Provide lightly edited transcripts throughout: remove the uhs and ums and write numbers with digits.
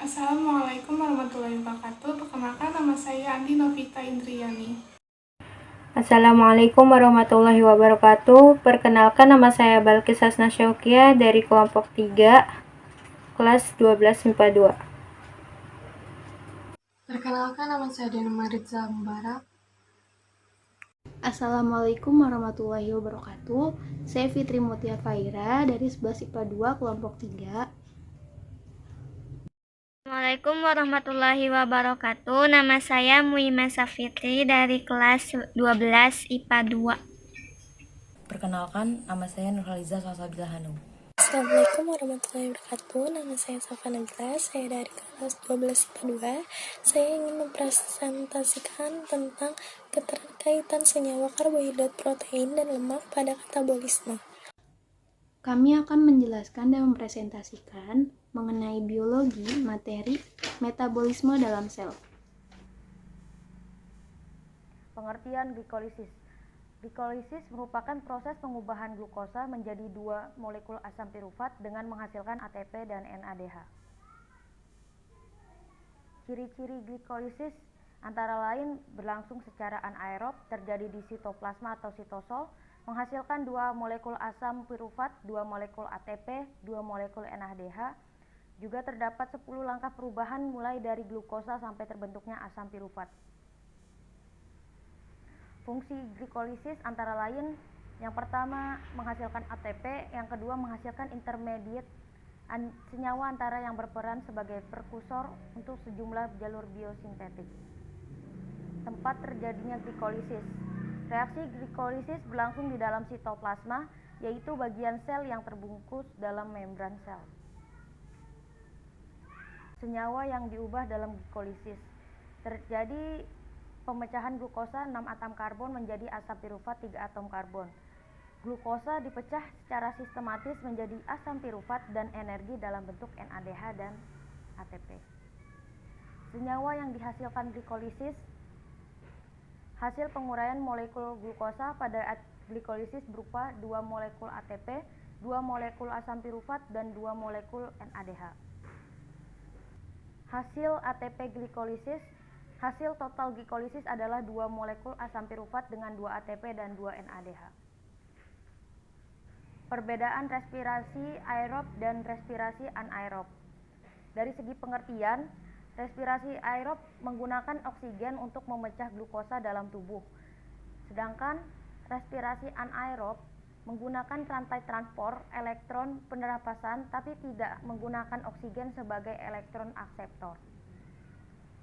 Assalamualaikum warahmatullahi wabarakatuh. Perkenalkan, nama saya Andi Novita Indriani. Assalamualaikum warahmatullahi wabarakatuh. Perkenalkan, nama saya Balkis Hasna Syaukia dari kelompok 3, kelas 12 MIPA 2. Perkenalkan, nama saya Diana Maritza Mubarak. Assalamualaikum warahmatullahi wabarakatuh. Saya Fitri Mutia Faira dari 11 IPA 2 kelompok 3. Assalamualaikum warahmatullahi wabarakatuh. Nama saya Muima Safitri dari kelas 12 IPA 2. Perkenalkan, nama saya Nurhaliza Salsabila Hanum. Assalamualaikum warahmatullahi wabarakatuh. Nama saya Safa Nabila, saya dari kelas 12 IPA 2. Saya ingin mempresentasikan tentang keterkaitan senyawa karbohidrat, protein, dan lemak pada katabolisme. Kami akan menjelaskan dan mempresentasikan mengenai biologi, materi, metabolisme dalam sel. Pengertian glikolisis. Glikolisis merupakan proses pengubahan glukosa menjadi 2 molekul asam pirufat dengan menghasilkan ATP dan NADH. Ciri-ciri glikolisis antara lain berlangsung secara anaerob, terjadi di sitoplasma atau sitosol, menghasilkan 2 molekul asam pirufat, 2 molekul ATP, 2 molekul NADH. Juga terdapat 10 langkah perubahan mulai dari glukosa sampai terbentuknya asam pirufat. Fungsi glikolisis antara lain, yang pertama menghasilkan ATP, yang kedua menghasilkan intermediate senyawa antara yang berperan sebagai prekursor untuk sejumlah jalur biosintetik. Tempat terjadinya glikolisis. Reaksi glikolisis berlangsung di dalam sitoplasma, yaitu bagian sel yang terbungkus dalam membran sel. Senyawa yang diubah dalam glikolisis. Terjadi pemecahan glukosa 6 atom karbon menjadi asam pirufat 3 atom karbon. Glukosa dipecah secara sistematis menjadi asam pirufat dan energi dalam bentuk NADH dan ATP. Senyawa yang dihasilkan glikolisis. Hasil penguraian molekul glukosa pada glikolisis berupa 2 molekul ATP, 2 molekul asam pirufat, dan 2 molekul NADH. Hasil ATP glikolisis. Hasil total glikolisis adalah 2 molekul asam pirufat dengan 2 ATP dan 2 NADH. Perbedaan respirasi aerob dan respirasi anaerob. Dari segi pengertian, respirasi aerob menggunakan oksigen untuk memecah glukosa dalam tubuh. Sedangkan respirasi anaerob menggunakan rantai transport elektron penerapasan tapi tidak menggunakan oksigen sebagai elektron akseptor.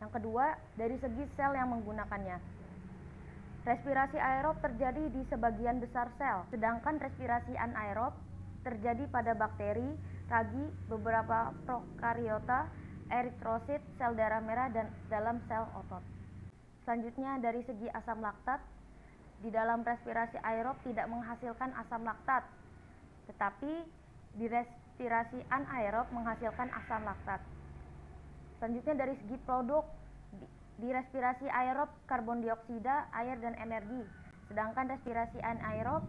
Yang kedua, dari segi sel yang menggunakannya. Respirasi aerob terjadi di sebagian besar sel, sedangkan respirasi anaerob terjadi pada bakteri, ragi, beberapa prokariota, eritrosit, sel darah merah, dan dalam sel otot. Selanjutnya, dari segi asam laktat, di dalam respirasi aerob tidak menghasilkan asam laktat, tetapi di respirasi anaerob menghasilkan asam laktat. Selanjutnya, dari segi produk, di respirasi aerob karbon dioksida, air, dan energi, sedangkan respirasi anaerob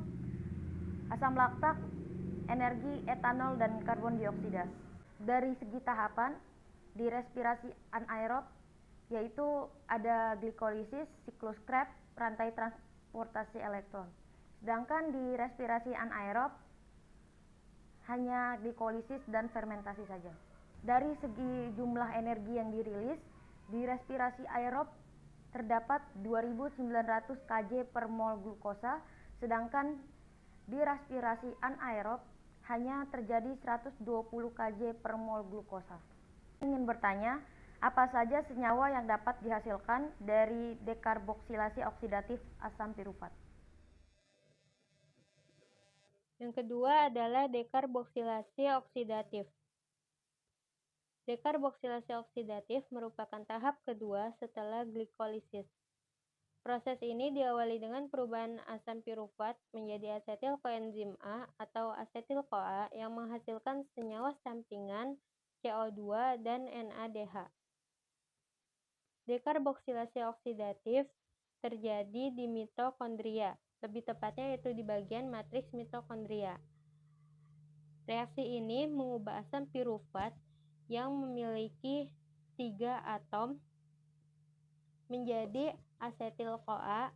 asam laktat, energi, etanol, dan karbon dioksida. Dari segi tahapan, di respirasi anaerob yaitu ada glikolisis, siklus Krebs, rantai transportasi elektron. Sedangkan di respirasi anaerob hanya glikolisis dan fermentasi saja. Dari segi jumlah energi yang dirilis, di respirasi aerob terdapat 2900 kJ per mol glukosa, sedangkan di respirasi anaerob hanya terjadi 120 kJ per mol glukosa. Ingin bertanya, apa saja senyawa yang dapat dihasilkan dari dekarboksilasi oksidatif asam pirufat? Yang kedua adalah dekarboksilasi oksidatif. Dekarboksilasi oksidatif merupakan tahap kedua setelah glikolisis. Proses ini diawali dengan perubahan asam pirufat menjadi asetil koenzim A atau asetil-CoA yang menghasilkan senyawa sampingan CO2 dan NADH. Dekarboksilasi oksidatif terjadi di mitokondria, lebih tepatnya yaitu di bagian matriks mitokondria. Reaksi ini mengubah asam pirufat yang memiliki 3 atom menjadi asetil-CoA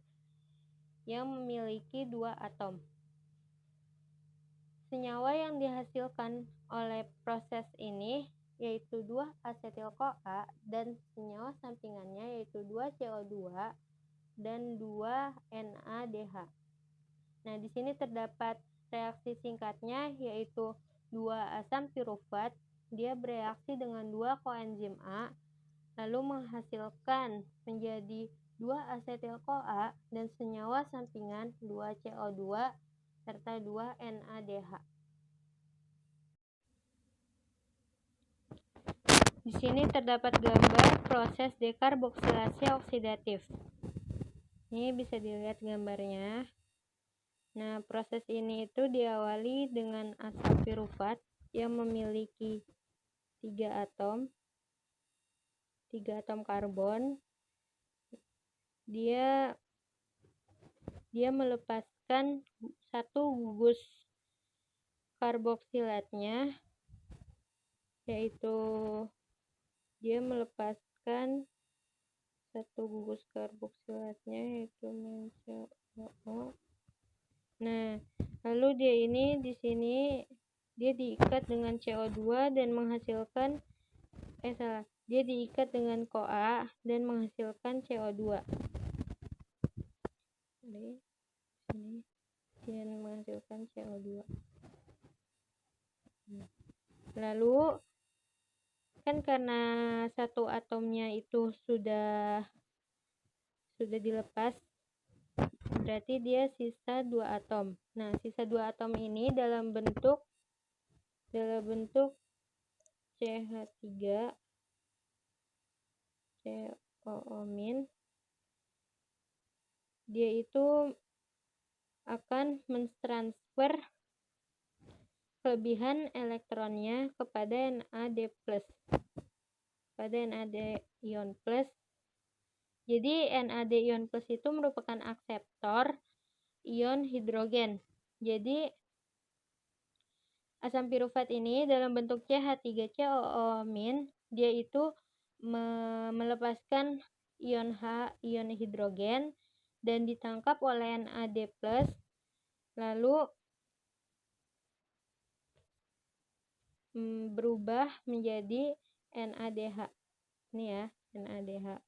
yang memiliki 2 atom. Senyawa yang dihasilkan oleh proses ini yaitu 2 asetil-CoA dan senyawa sampingannya yaitu 2 CO2 dan 2 NADH. Nah, di sini terdapat reaksi singkatnya yaitu 2 asam pirufat, dia bereaksi dengan 2 koenzim A lalu menghasilkan menjadi 2 asetil-CoA dan senyawa sampingan 2 CO2 serta 2 NADH. Di sini terdapat gambar proses dekarboksilasi oksidatif. Ini bisa dilihat gambarnya. Nah, proses ini itu diawali dengan asam pirufat yang memiliki 3 atom karbon. Dia melepaskan 1 gugus karboksilatnya, yaitu dia melepaskan 1 gugus karboksilatnya yaitu MnCO. Nah, lalu dia ini di sini dia diikat dengan CO2 dan menghasilkan dia diikat dengan CoA dan menghasilkan CO2. Di sini dia menghasilkan CO2. Lalu kan karena 1 atomnya itu sudah dilepas, berarti dia sisa 2 atom. Nah, sisa 2 atom ini dalam bentuk CH3 COO-, dia itu akan mentransfer kelebihan elektronnya kepada NAD+, pada NAD ion plus. Jadi NAD ion plus itu merupakan akseptor ion hidrogen. Jadi asam pirufat ini dalam bentuk CH3COO-, dia itu melepaskan ion H, ion hidrogen, dan ditangkap oleh NAD+, lalu berubah menjadi NADH. Ini ya, NADH.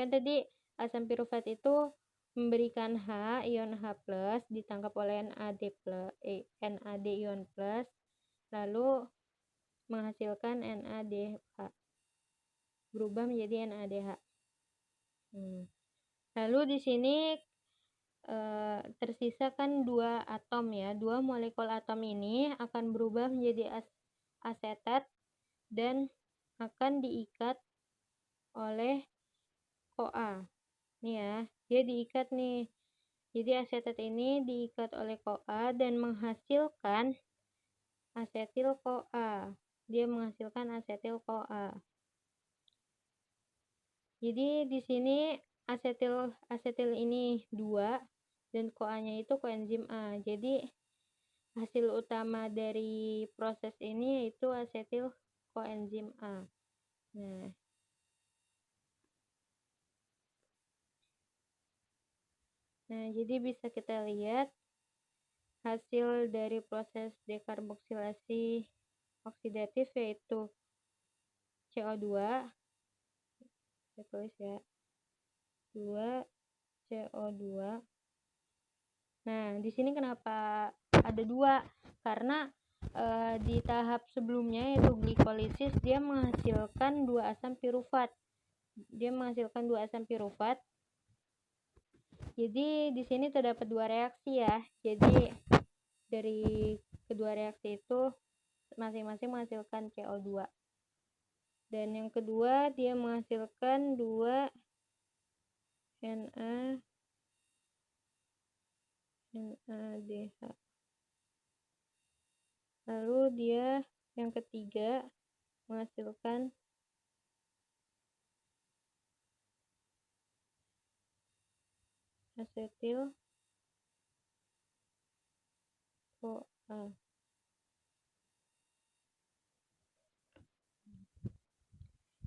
Kan tadi asam pirufat itu memberikan H, ion H+, ditangkap oleh NAD ion plus, lalu menghasilkan NADH. Berubah menjadi NADH. Lalu di sini tersisa kan 2 atom ya. 2 molekul atom ini akan berubah menjadi asetat dan akan diikat oleh CoA. Nih ya, dia diikat nih. Jadi asetat ini diikat oleh CoA dan menghasilkan asetil-CoA. Dia menghasilkan asetil-CoA. Jadi di sini asetil ini 2 dan CoA-nya itu koenzim A. Jadi hasil utama dari proses ini yaitu asetil koenzim A. Nah, jadi bisa kita lihat hasil dari proses dekarboksilasi oksidatif yaitu CO2. Saya tulis ya, 2 CO2. Nah, di sini kenapa ada 2? Karena di tahap sebelumnya yaitu glikolisis dia menghasilkan 2 asam pirufat. Jadi di sini terdapat 2 reaksi ya. Jadi dari kedua reaksi itu masing-masing menghasilkan CO2. Dan yang kedua dia menghasilkan 2 NADH. Lalu dia yang ketiga menghasilkan asetil CoA.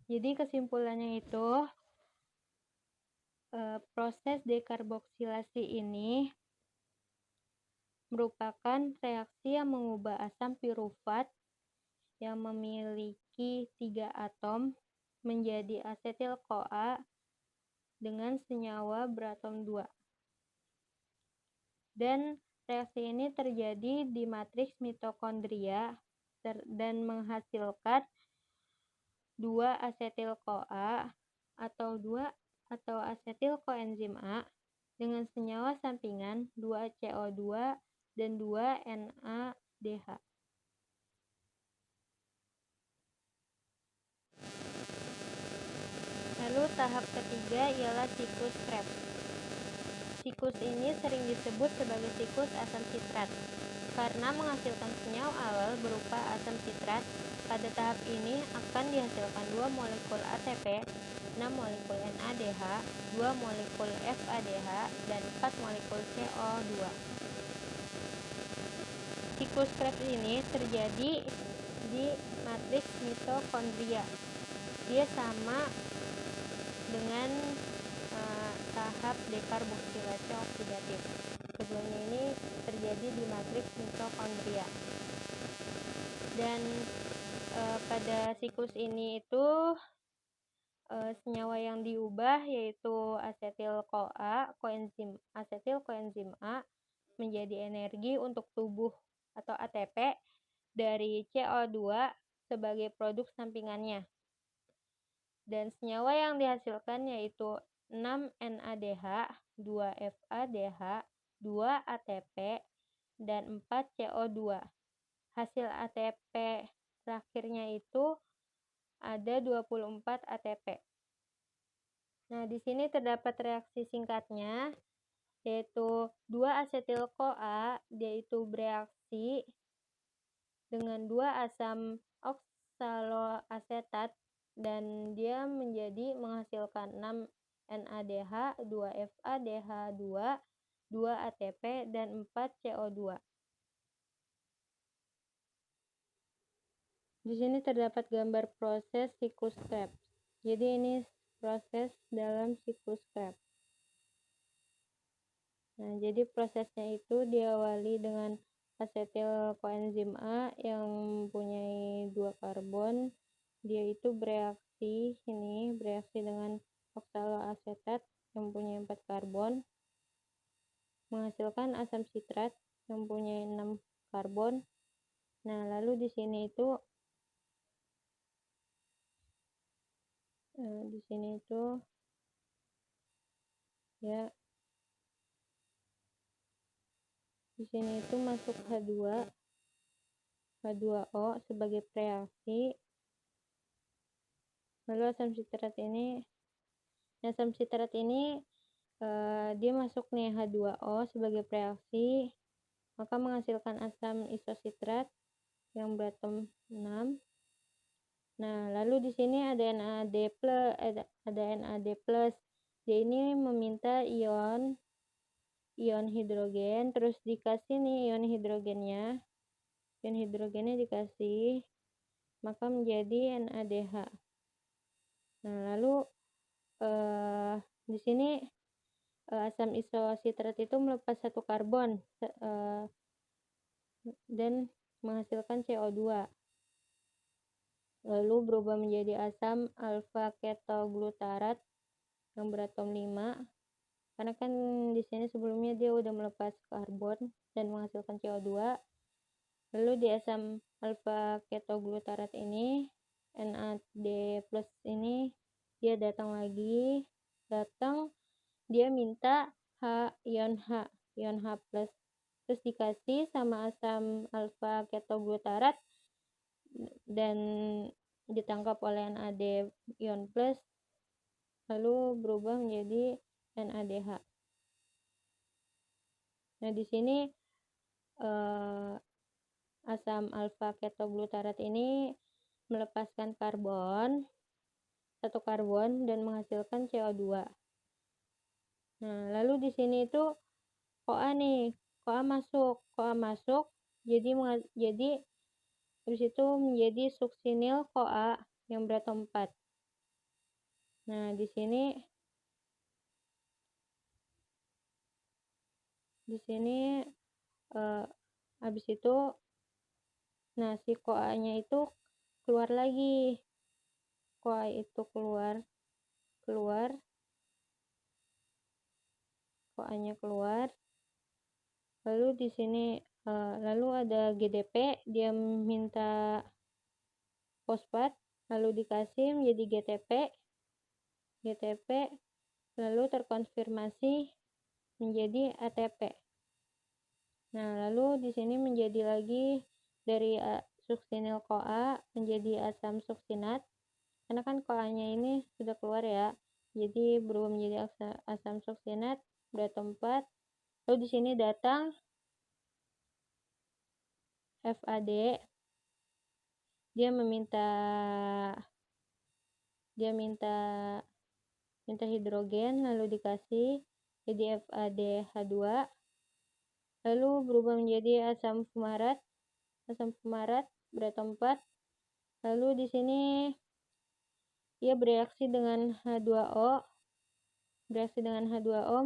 Jadi kesimpulannya itu proses dekarboksilasi ini merupakan reaksi yang mengubah asam pirufat yang memiliki 3 atom menjadi asetil-CoA dengan senyawa beratom 2. Dan reaksi ini terjadi di matriks mitokondria dan menghasilkan 2 asetil-CoA atau asetil koenzim A dengan senyawa sampingan 2 CO2 dan 2 NADH. Lalu tahap ketiga ialah siklus Krebs. Siklus ini sering disebut sebagai siklus asam sitrat karena menghasilkan senyawa awal berupa asam sitrat. Pada tahap ini akan dihasilkan 2 molekul ATP, 6 molekul NADH, 2 molekul FADH, dan 4 molekul CO2. Siklus Krebs ini terjadi di matriks mitokondria. Dia sama dengan tahap dekarboksilasi oksidatif. Keduanya ini terjadi di matriks mitokondria. Dan pada siklus ini itu senyawa yang diubah yaitu asetil-CoA, asetil koenzim A menjadi energi untuk tubuh atau ATP dari CO2 sebagai produk sampingannya. Dan senyawa yang dihasilkan yaitu 6 NADH, 2 FADH, 2 ATP, dan 4 CO2. Hasil ATP terakhirnya itu ada 24 ATP. Nah, di sini terdapat reaksi singkatnya yaitu 2 asetil-CoA yaitu bereaksi dengan 2 asam oksaloasetat dan dia menghasilkan 6 NADH, 2 FADH, 2 ATP, dan 4 CO2. Di sini terdapat gambar proses siklus Krebs. Jadi ini proses dalam siklus Krebs. Nah, jadi prosesnya itu diawali dengan asetil koenzim A yang mempunyai 2 karbon. Dia itu bereaksi dengan oksaloasetat yang mempunyai 4 karbon, menghasilkan asam sitrat yang mempunyai 6 karbon. Nah, lalu di sini itu masuk H2O sebagai reaksi. Lalu asam sitrat ini dia masuk nih H2O sebagai reaksi, maka menghasilkan asam isositrat yang beratom 6. Nah, lalu di sini ada NAD+. Dia ini meminta ion hidrogen, terus dikasih nih ion hidrogennya dikasih, maka menjadi NADH. Nah, lalu di sini asam isositrat itu melepas 1 karbon dan menghasilkan CO2. Lalu berubah menjadi asam alfa ketoglutarat yang beratom 5. Karena kan di sini sebelumnya dia udah melepas karbon dan menghasilkan CO2. Lalu di asam alfa ketoglutarat ini NAD+ ini dia datang, dia minta ion H+, terus dikasih sama asam alfa ketoglutarat dan ditangkap oleh NAD ion plus, lalu berubah menjadi NADH. Nah, di sini asam alfa ketoglutarat ini melepaskan 1 karbon dan menghasilkan CO2. Nah, lalu di sini itu CoA masuk, jadi habis itu menjadi suksinil CoA yang beratom 4. Nah, di sini habis itu nah si CoA-nya itu keluar lagi. CoA itu keluar, CoA-nya keluar. Lalu di sini lalu ada GDP, dia minta fosfat, lalu dikasih menjadi GTP, lalu terkonfirmasi menjadi ATP. Nah, lalu di sini menjadi lagi dari suksinil CoA menjadi asam suksinat. Karena kan CoA-nya ini sudah keluar ya. Jadi berubah menjadi asam suksinat berat 4. Lalu di sini datang FAD. Dia minta hidrogen, lalu dikasih jadi FADH2. Lalu berubah menjadi asam fumarat berat 4. Lalu di sini ia bereaksi dengan H2O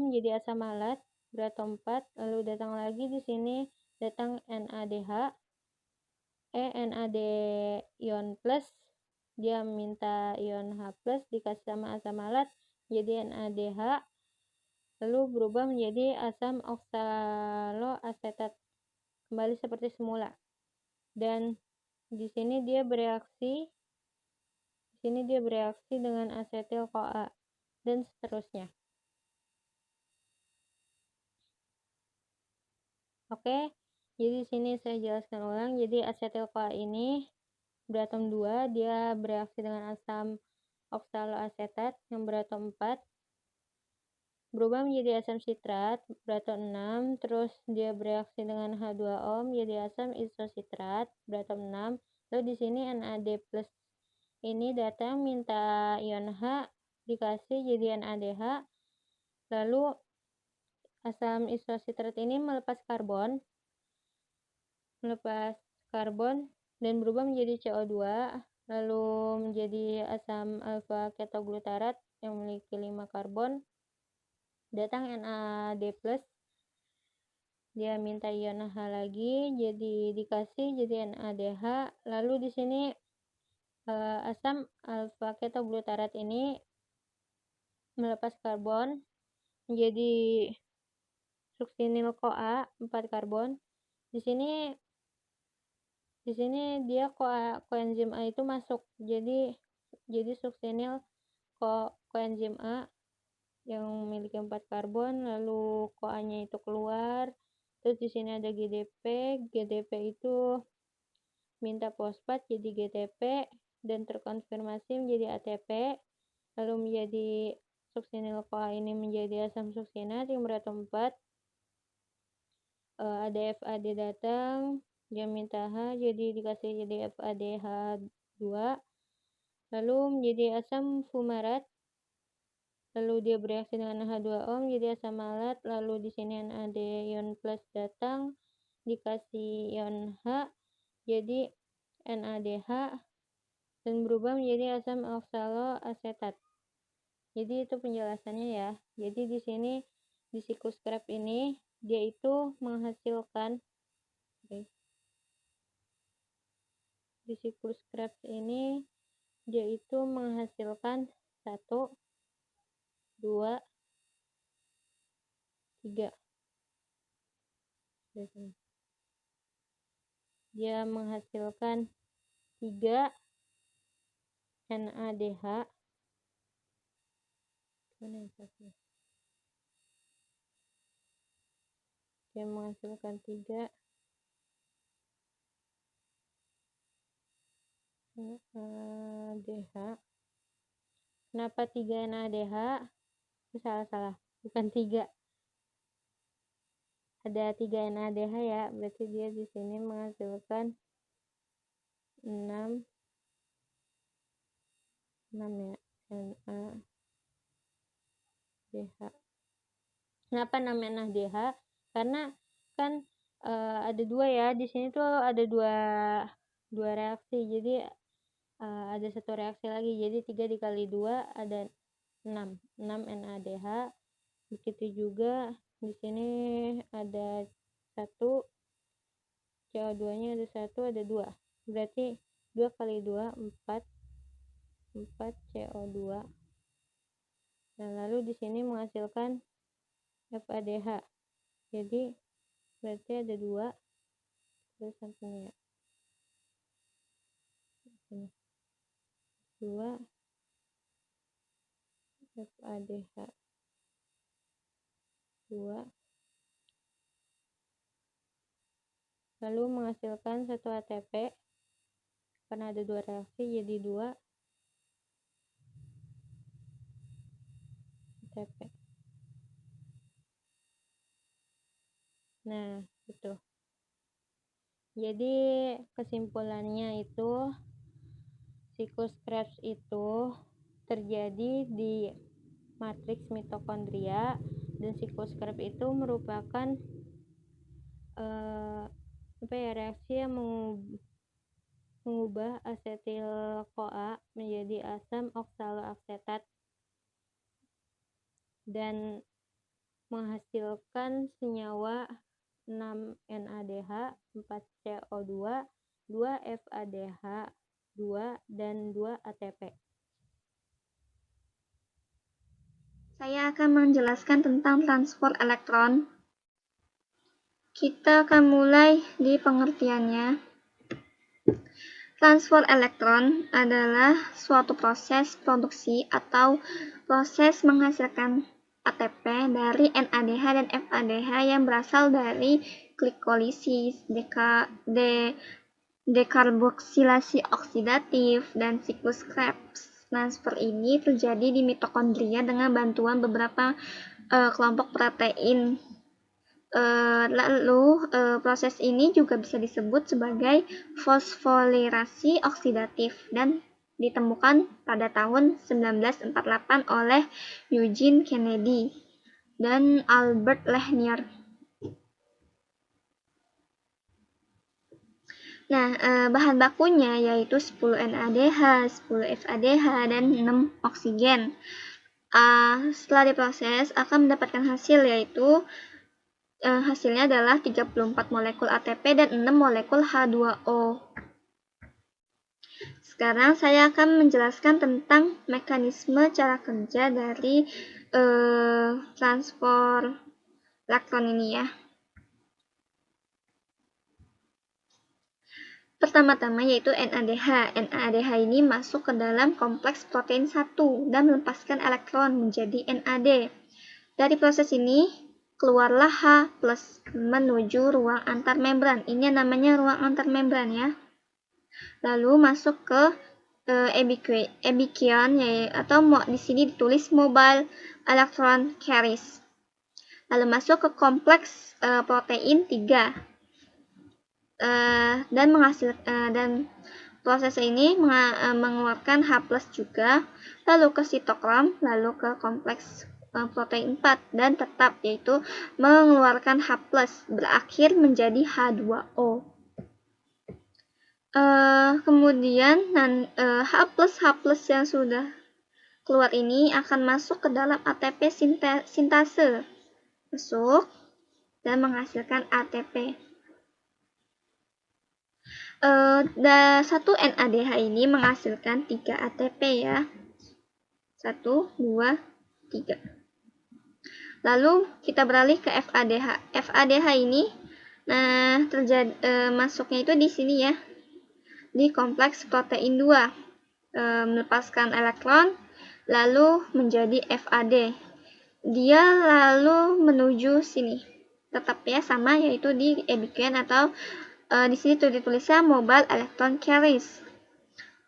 menjadi asam malat berat 4. Lalu datang lagi di sini datang NADH, NAD ion plus, dia minta ion H plus dikasih sama asam malat jadi NADH, lalu berubah menjadi asam oksaloasetat kembali seperti semula. Dan di sini dia bereaksi dengan asetil CoA dan seterusnya. Oke, jadi di sini saya jelaskan ulang. Jadi asetil CoA ini beratom 2, dia bereaksi dengan asam oksaloasetat yang beratom 4, berubah menjadi asam sitrat beratom 6, terus dia bereaksi dengan H2O menjadi asam isositrat beratom 6. Lalu di sini NAD+ ini datang minta ion H, dikasih jadi NADH. Lalu asam isositrat ini melepas karbon dan berubah menjadi CO2, lalu menjadi asam alfa ketoglutarat yang memiliki 5 karbon. Datang NAD+, dia minta ion H lagi, jadi dikasih jadi NADH. Lalu di sini asam alfa ketoglutarat ini melepas karbon menjadi suksinil CoA 4 karbon. Di sini dia koenzim A itu masuk, jadi suksinil koenzim A yang memiliki 4 karbon, lalu CoA-nya itu keluar. Terus di sini ada GDP itu minta fosfat jadi GTP dan terkonfirmasi menjadi ATP, lalu menjadi suksinil CoA ini menjadi asam suksinat yang beratom 4. Ada FAD datang, dia minta H, jadi dikasih jadi FADH2, lalu menjadi asam fumarat, lalu dia bereaksi dengan H2O menjadi asam malat. Lalu di sini NAD ion plus datang, dikasih ion H jadi NADH dan berubah menjadi asam oksaloasetat. Jadi itu penjelasannya ya. Jadi di sini di siklus Krebs ini dia itu menghasilkan di siklus Krebs ini dia itu menghasilkan 1, 2, 3. Dia menghasilkan 3 NADH. Dia menghasilkan 3 NADH. Kenapa 3 NADH? Salah, bukan 3. Ada 3 NADH ya, berarti dia di sini menghasilkan 6 ya, NADH. Kenapa 6 NADH? Karena kan ada 2 ya, di sini tuh ada 2 reaksi, jadi ada 1 reaksi lagi, jadi 3 dikali 2 ada 6 NADH. Begitu juga di sini ada 1, CO2-nya ada 1, ada 2. Berarti 2 kali 2 4 CO2. Nah, lalu di sini menghasilkan FADH. Jadi berarti ada 2 terus sampingnya. Sini. 2 FADH 2, lalu menghasilkan 1 ATP. Karena ada 2 reaksi jadi 2 ATP. Nah, itu. Jadi kesimpulannya itu siklus Krebs itu terjadi di matriks mitokondria, dan siklus Krebs itu merupakan reaksi yang mengubah asetil-CoA menjadi asam oksaloaksetat dan menghasilkan senyawa 6 NADH, 4 CO2, 2 FADH 2, dan 2 ATP. Saya akan menjelaskan tentang transport elektron. Kita akan mulai di pengertiannya. Transport elektron adalah suatu proses produksi atau proses menghasilkan ATP dari NADH dan FADH yang berasal dari glikolisis, dekarboksilasi oksidatif, dan siklus Krebs. Transfer ini terjadi di mitokondria dengan bantuan beberapa kelompok protein. Proses ini juga bisa disebut sebagai fosforilasi oksidatif dan ditemukan pada tahun 1948 oleh Eugene Kennedy dan Albert Lehner. Nah, bahan bakunya yaitu 10 NADH, 10 FADH, dan 6 oksigen. Setelah diproses akan mendapatkan hasil yaitu hasilnya adalah 34 molekul ATP dan 6 molekul H2O. Sekarang saya akan menjelaskan tentang mekanisme cara kerja dari transport elektron ini ya. Pertama-tama yaitu NADH. NADH ini masuk ke dalam kompleks protein 1 dan melepaskan elektron menjadi NAD. Dari proses ini keluarlah H+ menuju ruang antar membran. Ini namanya ruang antar membran ya. Lalu masuk ke ebikion atau di sini ditulis mobile electron carriers. Lalu masuk ke kompleks protein 3. Dan proses ini mengeluarkan H+ juga, lalu ke sitokrom, lalu ke kompleks protein 4 dan tetap yaitu mengeluarkan H+, berakhir menjadi H2O. Kemudian H+ yang sudah keluar ini akan masuk ke dalam ATP sintase, masuk dan menghasilkan ATP. Satu NADH ini menghasilkan 3 ATP ya. 1, 2, 3. Lalu kita beralih ke FADH. FADH ini masuknya itu di sini ya. Di kompleks protein 2. Melepaskan elektron lalu menjadi FAD. Dia lalu menuju sini. Tetap ya sama yaitu di ebikion atau di sini ditulisnya mobile electron carriers.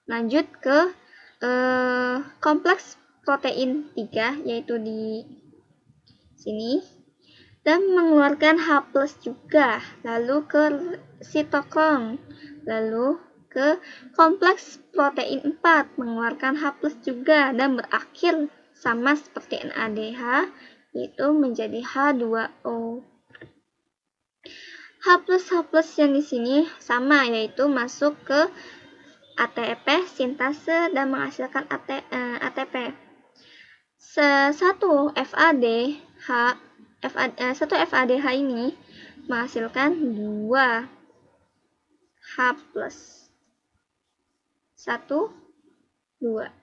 Lanjut ke kompleks protein 3 yaitu di sini dan mengeluarkan H+ juga, lalu ke sitokrom, lalu ke kompleks protein 4 mengeluarkan H+ juga dan berakhir sama seperti NADH yaitu menjadi H2O. H+ yang di sini sama yaitu masuk ke ATP sintase dan menghasilkan ATP. Satu FADH ini menghasilkan 2 H plus 1, 2.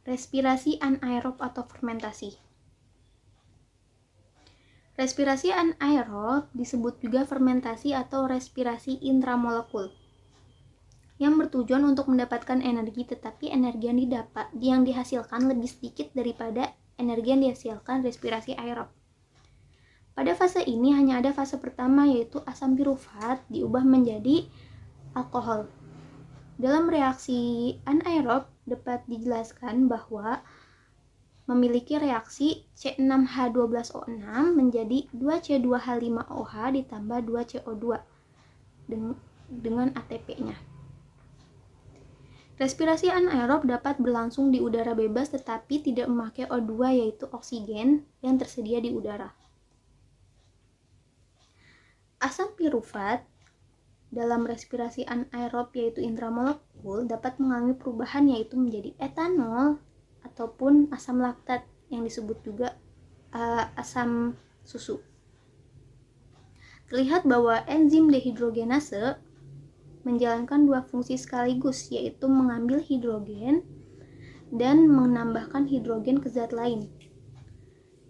Respirasi anaerob atau fermentasi. Respirasi anaerob disebut juga fermentasi atau respirasi intramolekul, yang bertujuan untuk mendapatkan energi, tetapi energi yang dihasilkan lebih sedikit daripada energi yang dihasilkan respirasi aerob. Pada fase ini hanya ada fase pertama, yaitu asam pirufat diubah menjadi alkohol. Dalam reaksi anaerob dapat dijelaskan bahwa memiliki reaksi C6H12O6 menjadi 2C2H5OH ditambah 2CO2 dengan ATP-nya. Respirasi anaerob dapat berlangsung di udara bebas tetapi tidak memakai O2, yaitu oksigen yang tersedia di udara. Asam pirufat dalam respirasi anaerob yaitu intramolekul dapat mengalami perubahan, yaitu menjadi etanol ataupun asam laktat yang disebut juga asam susu. Terlihat bahwa enzim dehidrogenase menjalankan 2 fungsi sekaligus, yaitu mengambil hidrogen dan menambahkan hidrogen ke zat lain.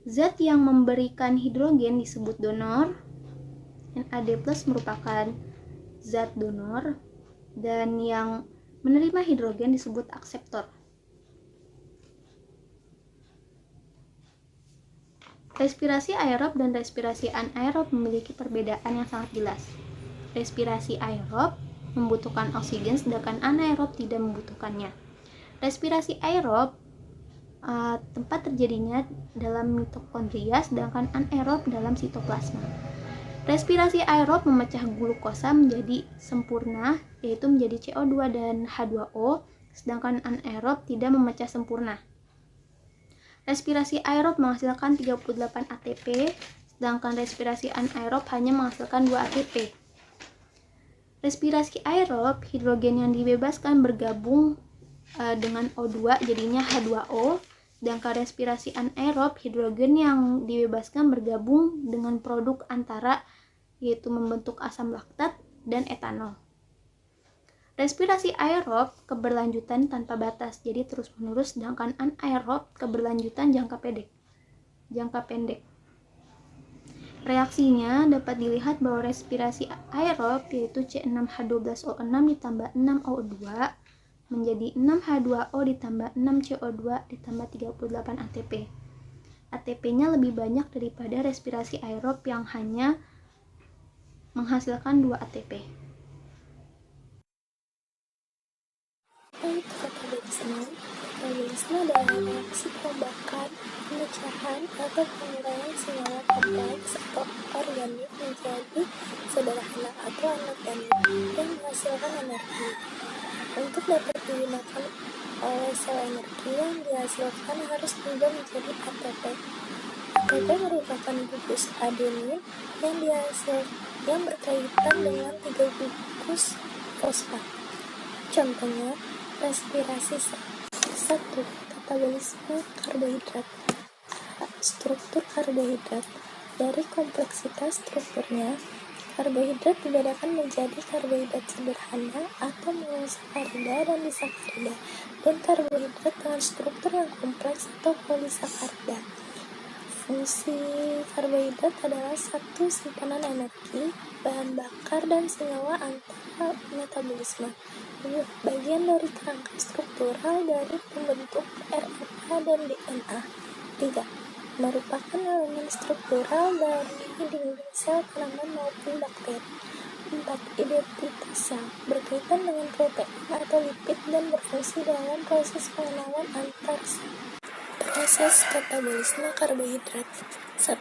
Zat yang memberikan hidrogen disebut donor. NAD+ merupakan zat donor, dan yang menerima hidrogen disebut akseptor. Respirasi aerob dan respirasi anaerob memiliki perbedaan yang sangat jelas. Respirasi aerob membutuhkan oksigen, sedangkan anaerob tidak membutuhkannya. Respirasi aerob tempat terjadinya dalam mitokondria, sedangkan anaerob dalam sitoplasma. Respirasi aerob memecah glukosa menjadi sempurna, yaitu menjadi CO2 dan H2O, sedangkan anaerob tidak memecah sempurna. Respirasi aerob menghasilkan 38 ATP, sedangkan respirasi anaerob hanya menghasilkan 2 ATP. Respirasi aerob, hidrogen yang dibebaskan bergabung dengan O2 jadinya H2O, sedangkan respirasi anaerob, hidrogen yang dibebaskan bergabung dengan produk antara, yaitu membentuk asam laktat dan etanol. Respirasi aerob keberlanjutan tanpa batas, jadi terus-menerus, sedangkan anaerob keberlanjutan jangka pendek. Reaksinya dapat dilihat bahwa respirasi aerob yaitu C6H12O6 ditambah 6O2 menjadi 6H2O ditambah 6CO2 ditambah 38 ATP. ATP-nya lebih banyak daripada respirasi aerob yang hanya menghasilkan 2 ATP. Katabolisme adalah reaksi perombakan, pemecahan, atau penguraian senyawa kompleks atau organik menjadi sederhana atau anorganik yang menghasilkan energi. Untuk dapat digunakan oleh sel, energi yang dihasilkan harus berubah menjadi ATP. ATP merupakan gugus adenin yang berkaitan dengan 3 gugus fosfat. Contohnya, respirasi 1. Katabolisme karbohidrat. Struktur karbohidrat. Dari kompleksitas strukturnya, karbohidrat dibedakan menjadi karbohidrat sederhana atau monosakarida dan disakarida, dan karbohidrat dengan struktur yang kompleks atau polisakarida. Fungsi karbohidrat adalah 1. Simpanan energi, bahan bakar, dan senyawa antara metabolisme. 2. Bagian dari kerangka struktural dari pembentuk RNA dan DNA. 3. Merupakan elemen struktural dari dinding sel tanaman maupun bakteri. 4. Identitas sel, berkaitan dengan protein atau lipid dan berfungsi dalam proses pengenalan antar sel. Proses katabolisme karbohidrat. 1.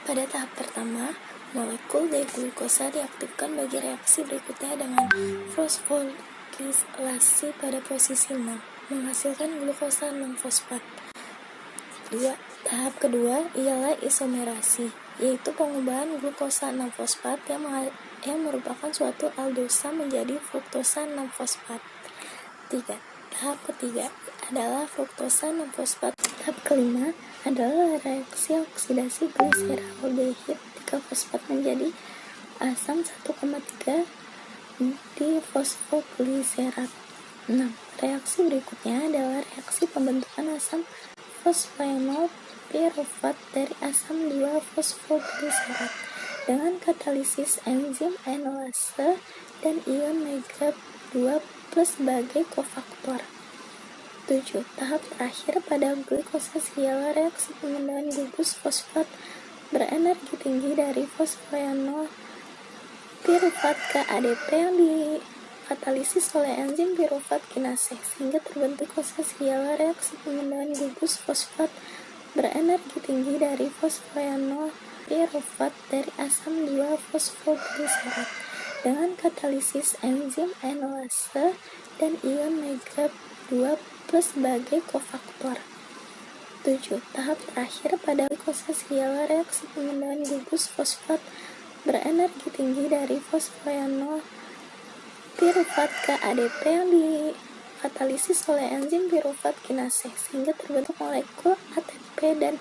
Pada tahap pertama, molekul D-glukosa diaktifkan bagi reaksi berikutnya dengan fosforilasi pada posisi 6, menghasilkan glukosa 6-fosfat. 2. Tahap kedua ialah isomerasi, yaitu pengubahan glukosa 6-fosfat yang merupakan suatu aldosa menjadi fruktosa 6-fosfat. 3. Tahap ketiga adalah fruktosa 6-fosfat. Tahap kelima adalah reaksi oksidasi gliseraldehid 3-fosfat menjadi asam 1,3 di fosfogliserat. 6. Reaksi berikutnya adalah reaksi pembentukan asam fosfoenol pirufat dari asam 2-fosfogliserat dengan katalisis enzim enolase dan ion mega 2 plus sebagai kofaktor. 7. Tahap terakhir pada glikosasi ialah reaksi pemindahan gugus fosfat berenergi tinggi dari fosfoenol pirufat ke ADP yang dikatalisis oleh enzim pirufat kinase sehingga terbentuk glikosasi ialah reaksi pemindahan gugus fosfat berenergi tinggi dari fosfoenol pirufat dari asam 2-fosfogliserat dengan katalisis enzim enolase dan ion mega 2 plus sebagai kofaktor. 7. Tahap terakhir pada glikosasi ialah reaksi pemindahan gugus fosfat berenergi tinggi dari fosfoenol pirufat ke ADP yang dikatalisis oleh enzim pirufat kinase sehingga terbentuk molekul ATP dan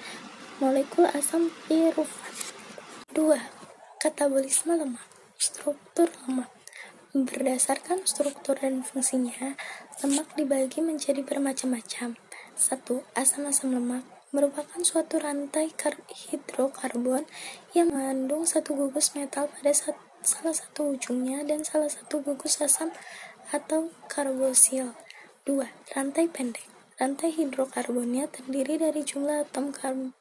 molekul asam pirufat. 2. Katabolisme lemak. Struktur lemak. Berdasarkan struktur dan fungsinya, lemak dibagi menjadi bermacam-macam. 1. Asam-asam lemak merupakan suatu rantai hidrokarbon yang mengandung satu gugus metal pada salah satu ujungnya dan salah satu gugus asam atau karbosil. 2. Rantai pendek. Rantai hidrokarbonnya terdiri dari jumlah atom karbon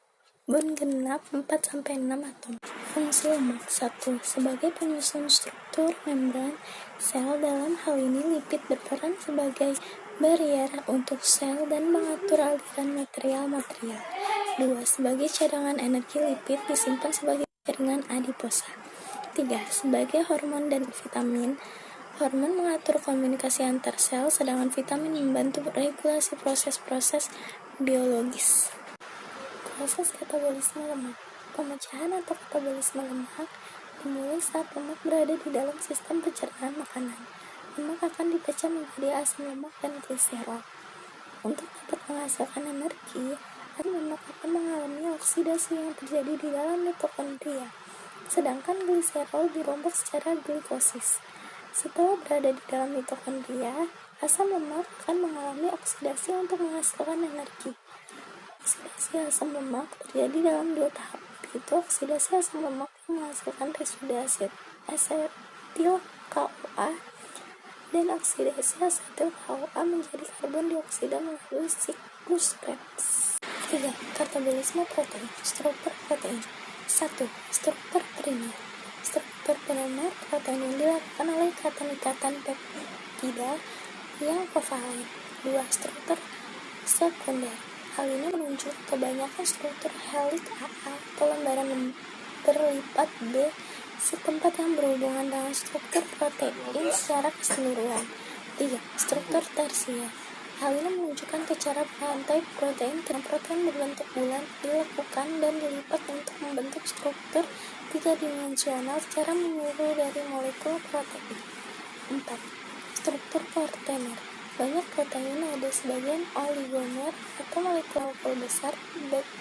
genap 4-6 atom. Fungsi lemak. 1. Sebagai penyusun struktur membran sel, dalam hal ini lipid berperan sebagai barrier untuk sel dan mengatur aliran material-material. 2. Sebagai cadangan energi, lipid disimpan sebagai jaringan adiposa. 3. Sebagai hormon dan vitamin, hormon mengatur komunikasi antar sel, sedangkan vitamin membantu regulasi proses-proses biologis. Proses katabolisme lemak. Pemecahan atau katabolisme lemak dimulai saat lemak berada di dalam sistem pencernaan makanan. Lemak akan dipecah menjadi asam lemak dan gliserol. Untuk dapat menghasilkan energi, asam lemak akan mengalami oksidasi yang terjadi di dalam mitokondria, sedangkan gliserol dirombak secara glikosis. Setelah berada di dalam mitokondria, asam lemak akan mengalami oksidasi untuk menghasilkan energi. Oksidasi asam lemak terjadi dalam 2 tahap, yaitu oksidasi asam lemak yang menghasilkan residu asetil KOA dan oksidasi asetil KOA menjadi karbon dioksida melalui siklus Krebs. 3. Katabolisme protein. Struktur protein. 1. Struktur primer. Struktur primer protein yang dilakukan oleh ikatan-ikatan peptida yang kovalen. 2. Struktur sekunder. Hal ini menunjuk kebanyakan struktur heliks AA atau lembaran berlipat B setempat yang berhubungan dengan struktur protein secara keseluruhan. 3. Struktur tersier. Hal ini menunjukkan ke cara rantai protein dengan protein berbentuk bulat dilakukan dan dilipat untuk membentuk struktur 3-dimensional secara menyeluruh dari molekul protein. 4. Struktur partener. Banyak protein ada sebagian oligomer atau molekul besar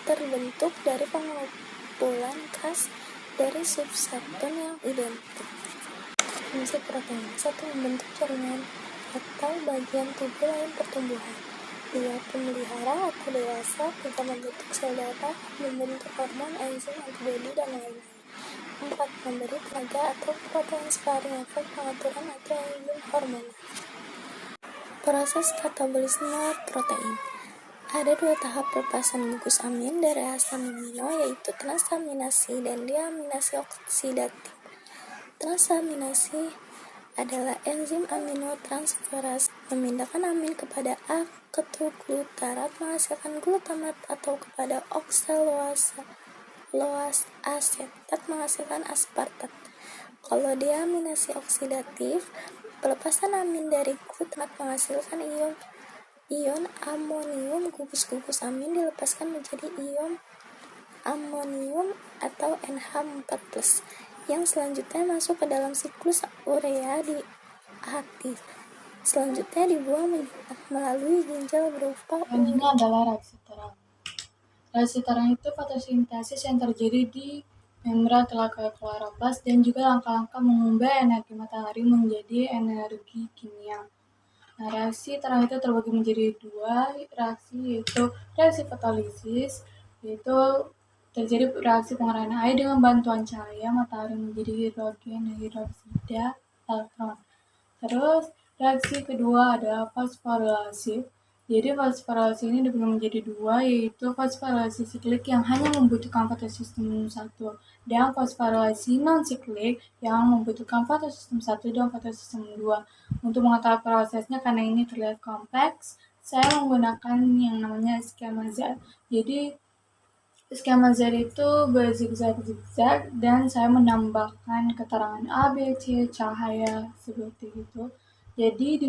terbentuk dari pengumpulan khas dari substratum yang identik. Fungsi protein. 1. Membentuk jaringan atau bagian tubuh lain pertumbuhan. 2. Pemelihara atau dewasa. 3. Membentuk sel darah, membentuk hormon, enzim, antibodi, dan lain-lain. 4. Memberi tenaga atau protein sparing efek pengaturan atau enzim hormonal. Proses katabolisme protein. Ada 2 tahap pelepasan gugus amin dari asam amino, yaitu transaminasi dan deaminasi oksidatif. Transaminasi adalah enzim aminotransferase memindahkan amin kepada A-ketuglutarat menghasilkan glutamat atau kepada oksalohasa asetat menghasilkan aspartat. Kalau deaminasi oksidatif, pelepasan amin dari glutamat menghasilkan ion amonium. Gugus-gugus amin dilepaskan menjadi ion amonium atau NH4+, yang selanjutnya masuk ke dalam siklus urea di hati. Selanjutnya dibuang melalui ginjal berupa Selanjutnya adalah reaksi terang. Reaksi terang itu fotosintesis yang terjadi di membran telaga kloroplast dan juga langkah-langkah mengubah energi matahari menjadi energi kimia. Nah, reaksi terang itu terbagi menjadi dua reaksi, yaitu reaksi fotolisis, yaitu terjadi reaksi pengerahan air dengan bantuan cahaya matahari menjadi hidrogen dan hidroksida elektron. Terus reaksi kedua adalah fosforilasi. Jadi fosforilasi ini dibagi menjadi dua, yaitu fosforilasi siklik yang hanya membutuhkan fotosistem 1 dan fosforilasi non-siklik yang membutuhkan fotosistem 1 dan fotosistem 2. Untuk mengetahui prosesnya karena ini terlihat kompleks, saya menggunakan yang namanya skema Z. Jadi skema Z itu berzigzag-zigzag dan saya menambahkan keterangan A, B, C, cahaya seperti itu. Jadi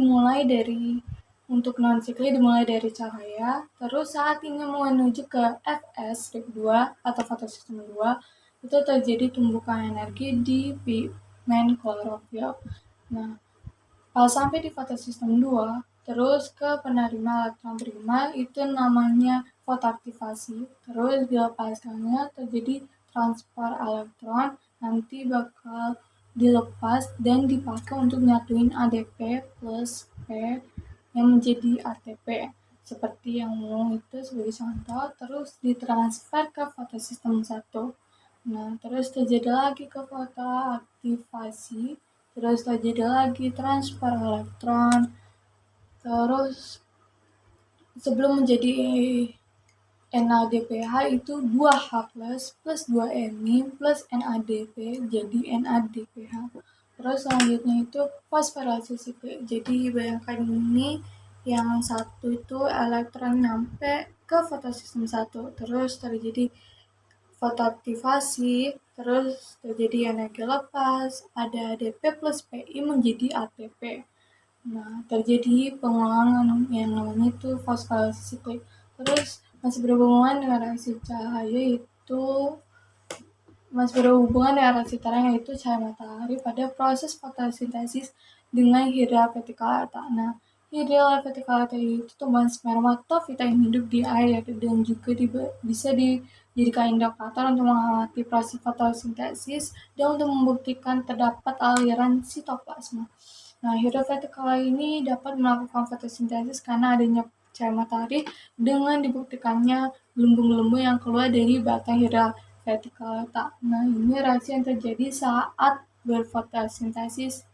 untuk non-siklik dimulai dari cahaya, terus saat ini menuju ke Fs, step 2 atau fotosistem 2, itu terjadi tumbukan energi di pigmen klorofil. Nah, kalau sampai di fotosistem 2, terus ke penerima elektron prima, itu namanya fotoaktivasi. Terus dilepaskannya terjadi transfer elektron, nanti bakal dilepas dan dipakai untuk nyatuin ADP plus P yang menjadi ATP. Seperti yang itu sebagai contoh, terus ditransfer ke fotosistem 1. Nah, terus terjadi lagi ke fotoaktivasi, terus terjadi lagi transfer elektron, terus sebelum menjadi NADPH itu 2H plus 2Mi plus NADP jadi NADPH. Terus selanjutnya itu fosforilasi siklik. Jadi bayangkan ini yang satu itu elektron nyampe ke fotosistem 1, terus terjadi fotoaktivasi, terus terjadi energi lepas, ada ADP plus PI menjadi ATP. Nah, terjadi pengulangan yang namanya itu fosforilasi siklik. Terus masih berhubungan dengan reaksi cahaya itu masih berhubungan dengan reaksi terang, yaitu cahaya matahari pada proses fotosintesis dengan Hydra verticillata. Nah, Hydra verticillata itu tumbuhan spermatofita yang hidup di air dan juga bisa dijadikan indikator untuk mengamati proses fotosintesis dan untuk membuktikan terdapat aliran sitoplasma. Nah, Hydra verticillata ini dapat melakukan fotosintesis karena adanya cahaya matahari dengan dibuktikannya gelembung-gelembung yang keluar dari batang Hydra verticillata. Nah, ini reaksi yang terjadi saat berfotosintesis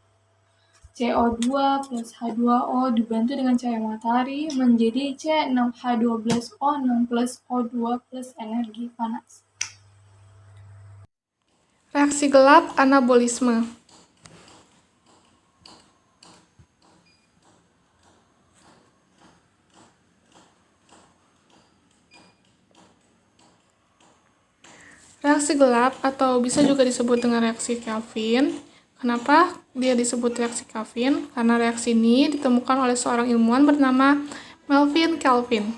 CO2 plus H2O dibantu dengan cahaya matahari menjadi C6H12O6 plus O2 plus energi panas. Reaksi gelap anabolisme. Reaksi gelap atau bisa juga disebut dengan reaksi Kelvin. Kenapa dia disebut reaksi Kelvin? Karena reaksi ini ditemukan oleh seorang ilmuwan bernama Melvin Kelvin.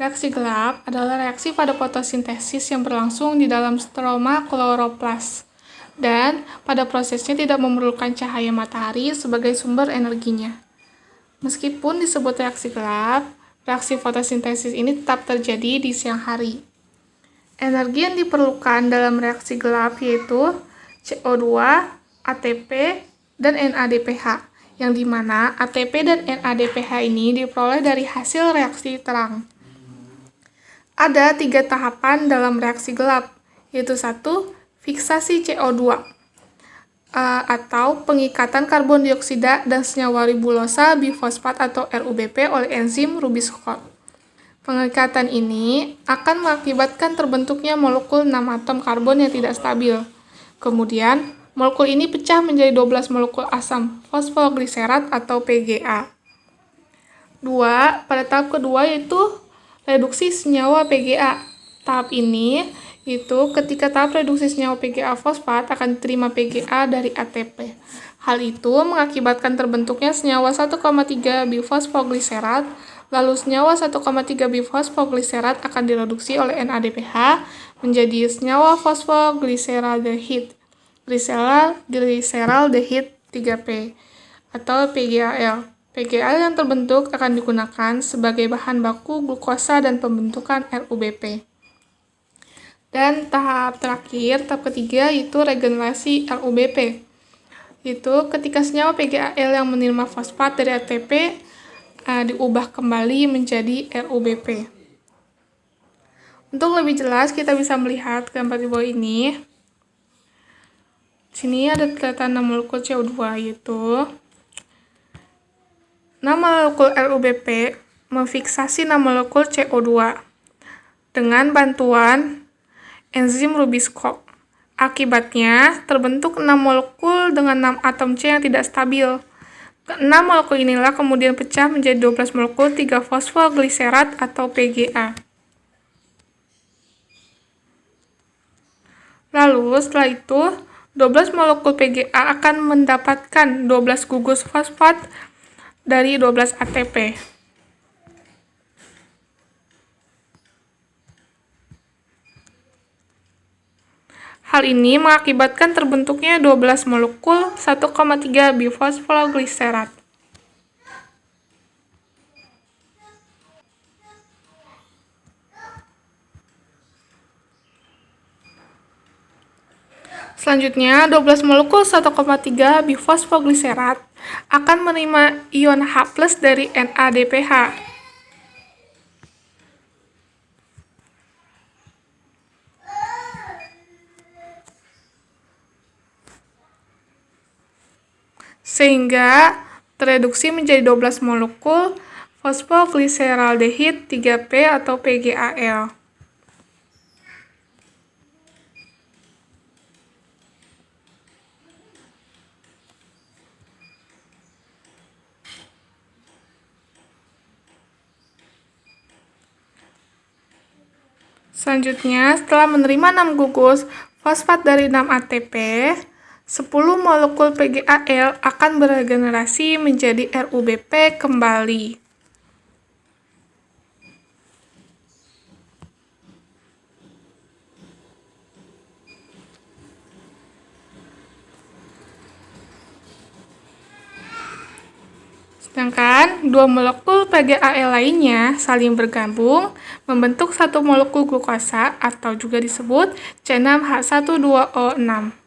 Reaksi gelap adalah reaksi pada fotosintesis yang berlangsung di dalam stroma kloroplas dan pada prosesnya tidak memerlukan cahaya matahari sebagai sumber energinya. Meskipun disebut reaksi gelap, reaksi fotosintesis ini tetap terjadi di siang hari. Energi yang diperlukan dalam reaksi gelap yaitu CO2, ATP, dan NADPH, yang dimana ATP dan NADPH ini diperoleh dari hasil reaksi terang. Ada 3 tahapan dalam reaksi gelap, yaitu 1. Fiksasi CO2 atau pengikatan karbon dioksida dan senyawa ribulosa bifosfat atau RUBP oleh enzim Ruby-Scott. Pengikatan ini akan mengakibatkan terbentuknya molekul 6 atom karbon yang tidak stabil. Kemudian, molekul ini pecah menjadi 12 molekul asam fosfogliserat atau PGA. 2. Pada tahap kedua yaitu reduksi senyawa PGA. Tahap ini itu ketika tahap reduksi senyawa PGA fosfat akan diterima PGA dari ATP. Hal itu mengakibatkan terbentuknya senyawa 1,3 bifosfogliserat. Lalu senyawa 1,3 bifosfogliserat akan direduksi oleh NADPH menjadi senyawa fosfogliseraldehid, glyceraldehid 3P atau PGAL. PGAL yang terbentuk akan digunakan sebagai bahan baku glukosa dan pembentukan RUBP. Dan tahap terakhir, tahap ketiga, yaitu regenerasi RUBP. Itu ketika senyawa PGAL yang menerima fosfat dari ATP diubah kembali menjadi RUBP. Untuk lebih jelas, kita bisa melihat gambar di bawah ini. Sini ada kelihatan 6 molekul CO2, yaitu 6 molekul RUBP memfiksasi 6 molekul CO2 dengan bantuan enzim Rubiscoe. Akibatnya, terbentuk 6 molekul dengan 6 atom C yang tidak stabil. Ke-6 molekul inilah kemudian pecah menjadi 12 molekul 3-fosfogliserat atau PGA. Lalu, setelah itu, 12 molekul PGA akan mendapatkan 12 gugus fosfat dari 12 ATP. Hal ini mengakibatkan terbentuknya 12 molekul 1,3 bifosfoglycerat. Selanjutnya, 12 molekul 1,3 bifosfoglycerat akan menerima ion H+ dari NADPH. Sehingga tereduksi menjadi 12 molekul fosfogliseraldehid 3P atau PGAL. Selanjutnya, setelah menerima 6 gugus fosfat dari 6 ATP, 10 molekul PGAL akan beregenerasi menjadi RUBP kembali. Sedangkan 2 molekul PGAL lainnya saling bergabung membentuk satu molekul glukosa atau juga disebut C6H12O6.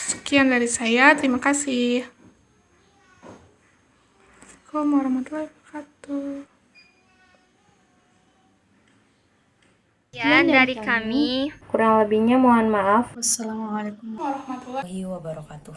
Sekian dari saya, terima kasih. Assalamualaikum warahmatullahi wabarakatuh. Sekian dari kami. Kurang lebihnya mohon maaf. Wassalamualaikum warahmatullahi wabarakatuh.